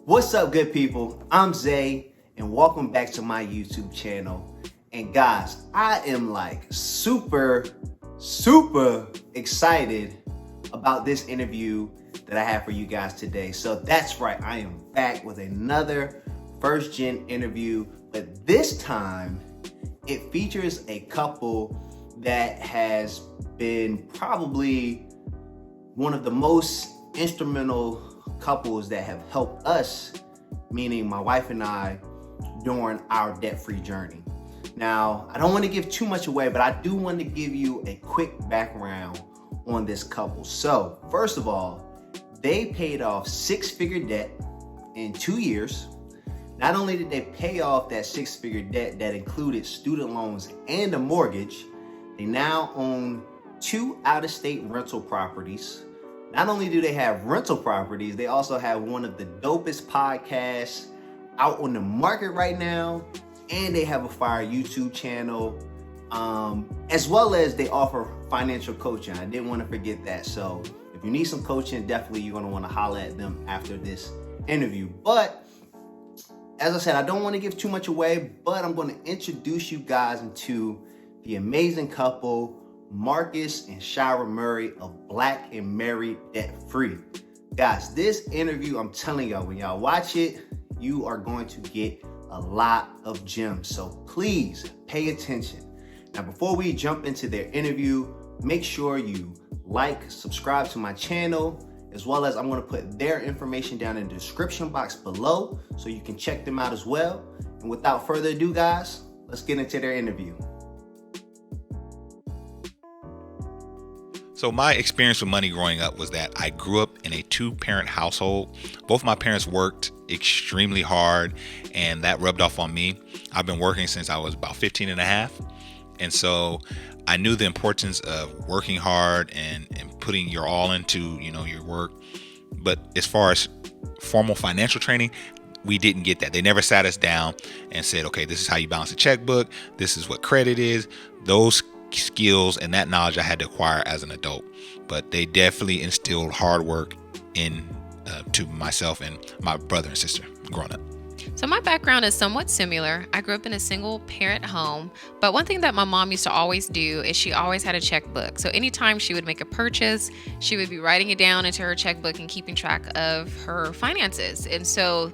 What's up, good people? I'm Zay, and welcome back to my YouTube channel. And guys, I am super excited about this interview that I have for you guys today. So that's right, I am back with another first gen interview, but this time it features a couple that has been probably one of the most instrumental couples that have helped us, meaning my wife and I, during our debt-free journey. Now, I don't want to give too much away, but I do want to give you a quick background on this couple. So, first of all, they paid off six-figure debt in 2 years. Not only did they pay off that six-figure debt that included student loans and a mortgage, they now own 2 out-of-state rental properties. Not only do they have rental properties, they also have one of the dopest podcasts out on the market right now, and they have a fire YouTube channel, as well as they offer financial coaching. I didn't want to forget that. So if you need some coaching, definitely you're going to want to holler at them after this interview. But as I said, I don't want to give too much away, but I'm going to introduce you guys into the amazing couple, Marcus and Shira Murray of Black and Married Debt Free. Guys, this interview, I'm telling y'all, when y'all watch it, you are going to get a lot of gems. So please pay attention. Now, before we jump into their interview, make sure you like, subscribe to my channel, as well as I'm going to put their information down in the description box below so you can check them out as well. And without further ado, guys, let's get into their interview. So my experience with money growing up was that I grew up in a 2-parent household. Both my parents worked extremely hard, and that rubbed off on me. I've been working since I was about 15 and a half. And so I knew the importance of working hard and putting your all into, your work. But as far as formal financial training, we didn't get that. They never sat us down and said, okay, this is how you balance a checkbook. This is what credit is. Those skills and that knowledge I had to acquire as an adult, but they definitely instilled hard work to myself and my brother and sister growing up. So my background is somewhat similar. I grew up in a single parent home, but one thing that my mom used to always do is she always had a checkbook. So anytime she would make a purchase, she would be writing it down into her checkbook and keeping track of her finances. And so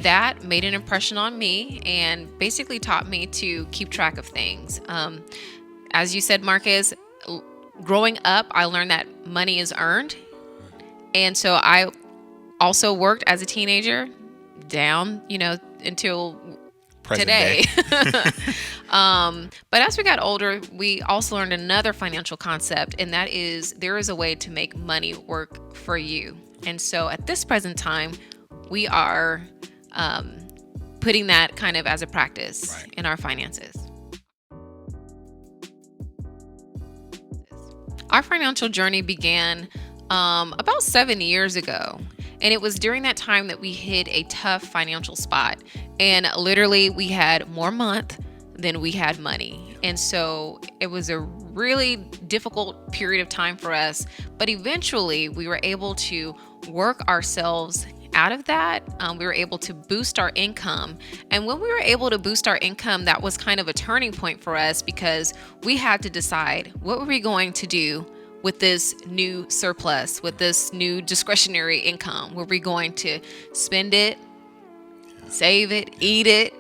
that made an impression on me and basically taught me to keep track of things. As you said, Marcus, growing up, I learned that money is earned. And so I also worked as a teenager down, until Present today. But as we got older, we also learned another financial concept, and that is there is a way to make money work for you. And so at this present time, we are putting that kind of as a practice in our finances. Our financial journey began about 7 years ago. And it was during that time that we hit a tough financial spot. And literally we had more month than we had money. And so it was a really difficult period of time for us. But eventually we were able to work ourselves out of that. We were able to boost our income. And when we were able to boost our income, that was kind of a turning point for us because we had to decide what were we going to do with this new surplus, with this new discretionary income. Were we going to spend it, save it, eat it,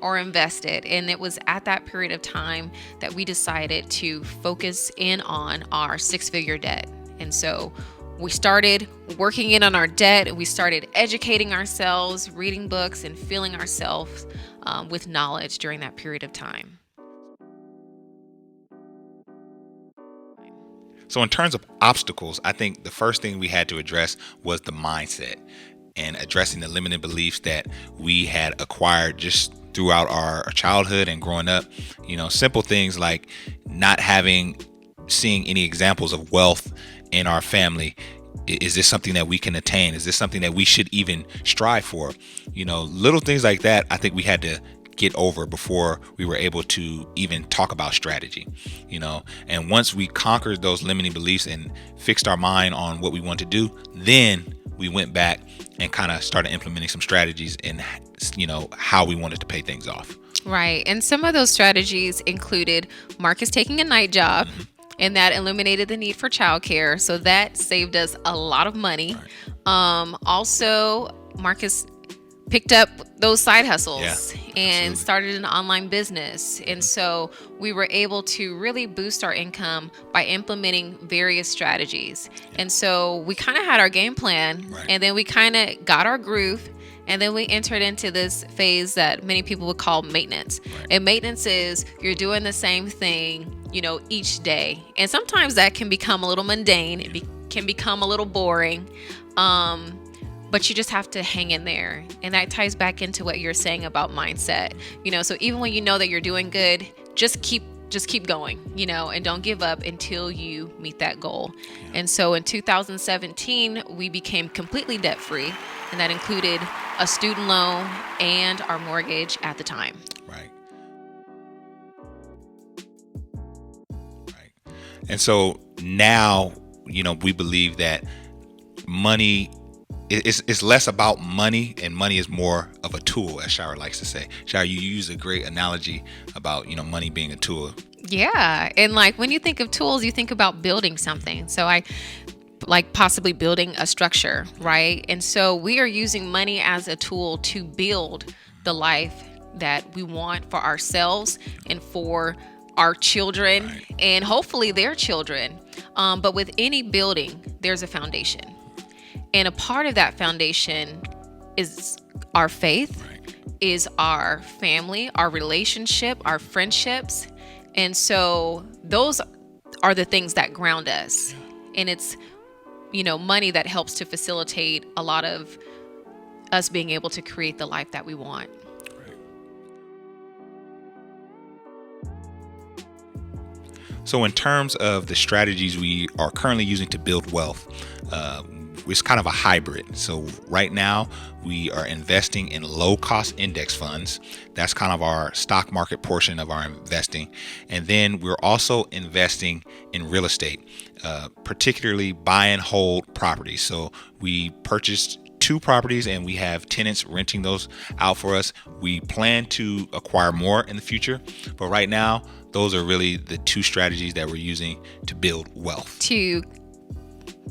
or invest it? And it was at that period of time that we decided to focus in on our six-figure debt. And so we started working in on our debt. We started educating ourselves, reading books, and filling ourselves with knowledge during that period of time. So in terms of obstacles, I think the first thing we had to address was the mindset and addressing the limiting beliefs that we had acquired just throughout our childhood and growing up. Simple things like not seeing any examples of wealth in our family. Is this something that we can attain? Is this something that we should even strive for? Little things like that, I think we had to get over before we were able to even talk about strategy, and once we conquered those limiting beliefs and fixed our mind on what we want to do, then we went back and kind of started implementing some strategies in, how we wanted to pay things off. Right. And some of those strategies included Marcus taking a night job, and that eliminated the need for childcare. So that saved us a lot of money. Right. Also, Marcus picked up those side hustles and absolutely. started an online business. And so we were able to really boost our income by implementing various strategies. And so we kind of had our game plan, and then we kind of got our groove. And then we entered into this phase that many people would call maintenance. Right. And maintenance is you're doing the same thing, each day. And sometimes that can become a little mundane. It can become a little boring. But you just have to hang in there. And that ties back into what you're saying about mindset. So even when you know that you're doing good, just keep going, and don't give up until you meet that goal. And so in 2017, we became completely debt free. And that included a student loan and our mortgage at the time. Right. And so now, we believe that money it's less about money, and money is more of a tool, as Shira likes to say. Shira, you use a great analogy about, money being a tool. Yeah. And when you think of tools, you think about building something. So I possibly building a structure, right? And so we are using money as a tool to build the life that we want for ourselves and for our children, and hopefully their children. But with any building, there's a foundation. And a part of that foundation is our faith, is our family, our relationship, our friendships. And so those are the things that ground us. And it's, money that helps to facilitate a lot of us being able to create the life that we want. So in terms of the strategies we are currently using to build wealth, it's kind of a hybrid. So right now we are investing in low cost index funds. That's kind of our stock market portion of our investing. And then we're also investing in real estate, particularly buy and hold properties. So we purchased 2 properties and we have tenants renting those out for us. We plan to acquire more in the future, but right now those are really the 2 strategies that we're using to build wealth. To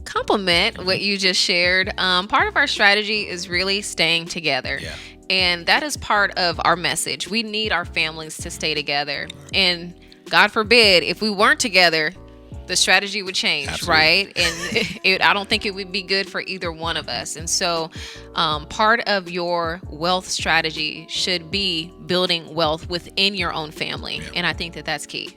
complement what you just shared, part of our strategy is really staying together. Yeah. And that is part of our message. We need our families to stay together. And God forbid, if we weren't together, the strategy would change. Absolutely. Right? And I don't think it would be good for either one of us. And so part of your wealth strategy should be building wealth within your own family. Yeah. And I think that that's key.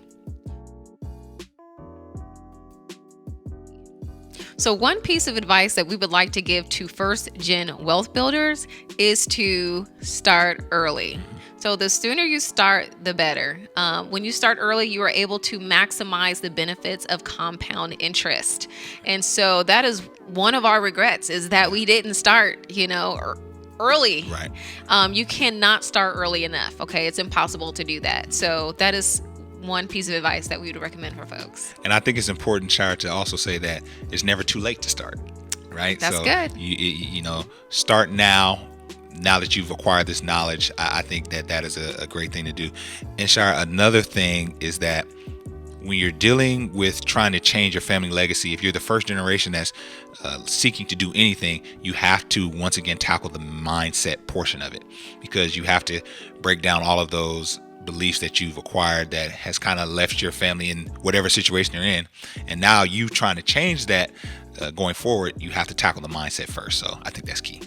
So one piece of advice that we would like to give to first-gen wealth builders is to start early. So the sooner you start, the better. When you start early, you are able to maximize the benefits of compound interest. And so that is one of our regrets, is that we didn't start, early. Right. You cannot start early enough. Okay. It's impossible to do that. So that is one piece of advice that we would recommend for folks. And I think it's important, Shira, to also say that it's never too late to start, right? That's good. You start now that you've acquired this knowledge. I think that is a great thing to do. And Shira, another thing is that when you're dealing with trying to change your family legacy, if you're the first generation that's seeking to do anything, you have to once again tackle the mindset portion of it, because you have to break down all of those beliefs that you've acquired that has kind of left your family in whatever situation you're in. And now you trying to change that going forward, you have to tackle the mindset first. So I think that's key.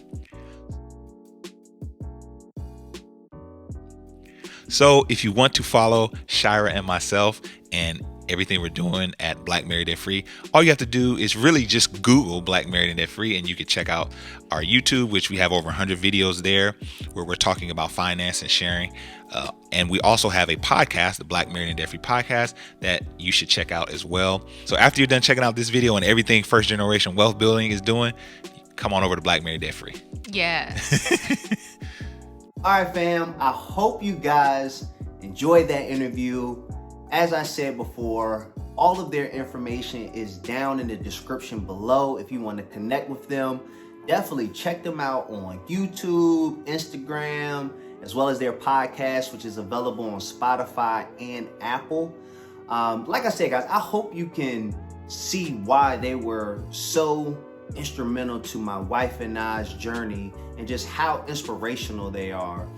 So if you want to follow Shira and myself and everything we're doing at Black Married Debt Free, all you have to do is really just Google Black Married and Debt Free, and you can check out our YouTube, which we have over 100 videos there where we're talking about finance and sharing. And we also have a podcast, the Black Married and Debt Free podcast, that you should check out as well. So after you're done checking out this video and everything first generation wealth building is doing, come on over to Black Married Debt Free. Yes. All right, fam. I hope you guys enjoyed that interview. As I said before, all of their information is down in the description below if you want to connect with them. definitely check them out on YouTube, Instagram, as well as their podcast, which is available on Spotify and Apple. Like I said, guys, I hope you can see why they were so instrumental to my wife and I's journey, and just how inspirational they are.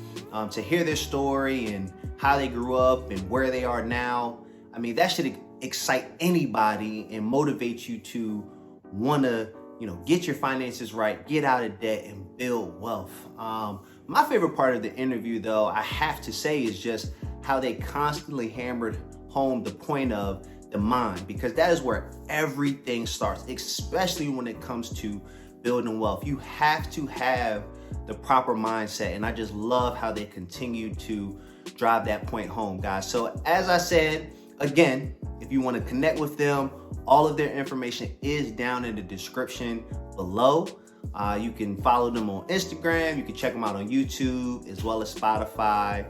To hear their story and how they grew up and where they are now, I mean, that should excite anybody and motivate you to want to, get your finances right, get out of debt, and build wealth. My favorite part of the interview, though, I have to say, is just how they constantly hammered home the point of the mind, because that is where everything starts, especially when it comes to building wealth. You have to have the proper mindset, and I just love how they continue to drive that point home, guys. So as I said, again, if you want to connect with them, all of their information is down in the description below. You can follow them on Instagram. You can check them out on YouTube as well as Spotify.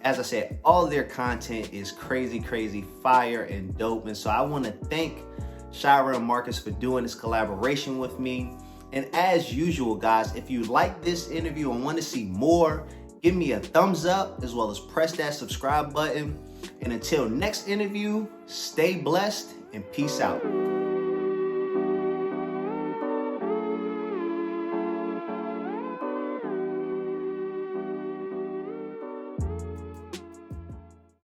As I said, all of their content is crazy, fire, and dope. And so I want to thank Shira and Marcus for doing this collaboration with me. And as usual, guys, if you like this interview and want to see more, give me a thumbs up as well as press that subscribe button. And until next interview, stay blessed and peace out.